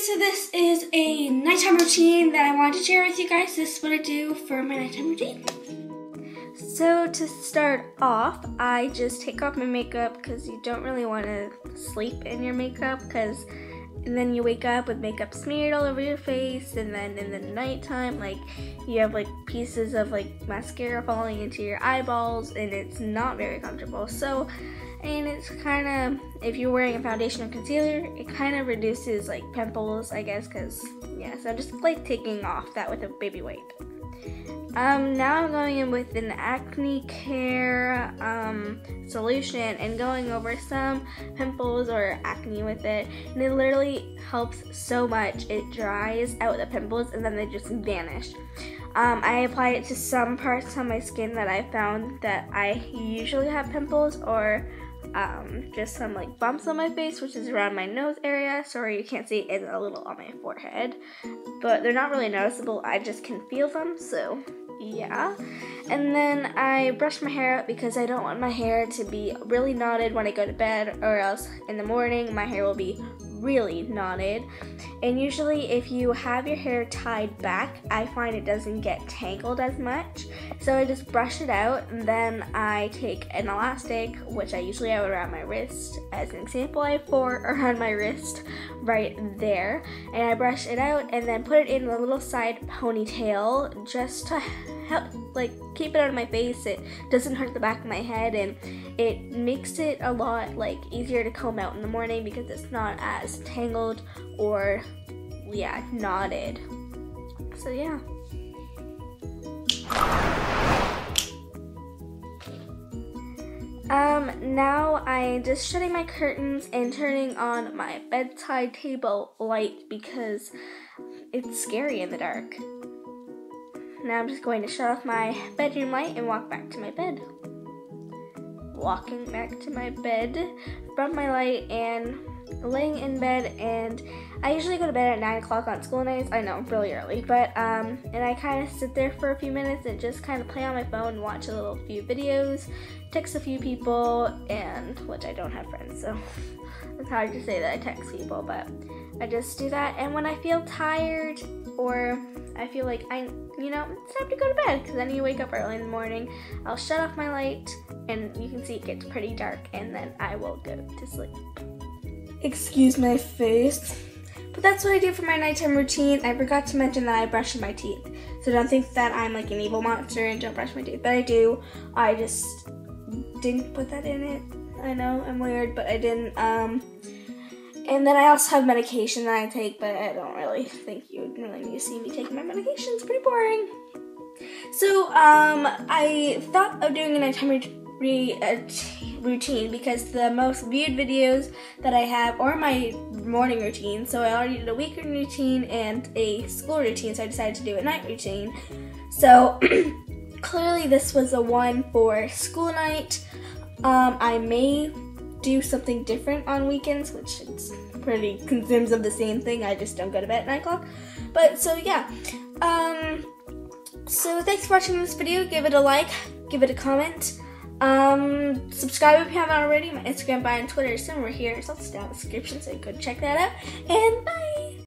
so this is a nighttime routine that I wanted to share with you guys. This is what I do for my nighttime routine. So to start off, I just take off my makeup because you don't really want to sleep in your makeup and then you wake up with makeup smeared all over your face, and then in the nighttime, like, you have like pieces of like mascara falling into your eyeballs, and it's not very comfortable. So, and it's kind of, if you're wearing a foundation or concealer, it kind of reduces like pimples, I guess, because, yeah, so I'm just like taking off that with a baby wipe. Now I'm going in with an acne care solution and going over some pimples or acne with it, and it literally helps so much. It dries out the pimples and then they just vanish. I apply it to some parts on my skin that I found that I usually have pimples, or just some like bumps on my face, which is around my nose area. Sorry you can't see, it's a little on my forehead, but they're not really noticeable. I just can feel them, so yeah. And then I brush my hair out because I don't want my hair to be really knotted when I go to bed, or else in the morning my hair will be really knotted. And usually if you have your hair tied back, I find it doesn't get tangled as much. So I just brush it out, and then I take an elastic, which I usually have around my wrist. As an example, I have 4 around my wrist right there, and I brush it out and then put it in a little side ponytail just to help, like, keep it out of my face. It doesn't hurt the back of my head, and it makes it a lot like easier to comb out in the morning because it's not as tangled or, yeah, knotted. So yeah. Now I'm just shutting my curtains and turning on my bedside table light because it's scary in the dark. Now I'm just going to shut off my bedroom light and walk back to my bed. Walking back to my bed from my light and laying in bed, and I usually go to bed at 9 o'clock on school nights. I know, really early, but and I kind of sit there for a few minutes and just kind of play on my phone and watch a few videos, text a few people, and which I don't have friends, so it's hard to say that I text people, but I just do that. And when I feel tired or I feel like it's time to go to bed, because then you wake up early in the morning, I'll shut off my light, and you can see it gets pretty dark, and then I will go to sleep. Excuse my face, but that's what I do for my nighttime routine. I forgot to mention that I brush my teeth, so don't think that I'm like an evil monster and don't brush my teeth, but I do. I just didn't put that in it. I know, I'm weird, but I didn't. And then I also have medication that I take, but I don't really think you would really need to see me taking my medication. It's pretty boring. So, I thought of doing a nighttime routine because the most viewed videos that I have are my morning routine. So I already did a weekend routine and a school routine, so I decided to do a night routine. So, clearly this was the one for school night. I may do something different on weekends, which is pretty consumes of the same thing. I just don't go to bed at 9 o'clock. But so yeah. So thanks for watching this video. Give it a like, give it a comment. Subscribe if you haven't already. My Instagram, bio, and Twitter is somewhere here. It's also down in the description, so you could check that out. And bye!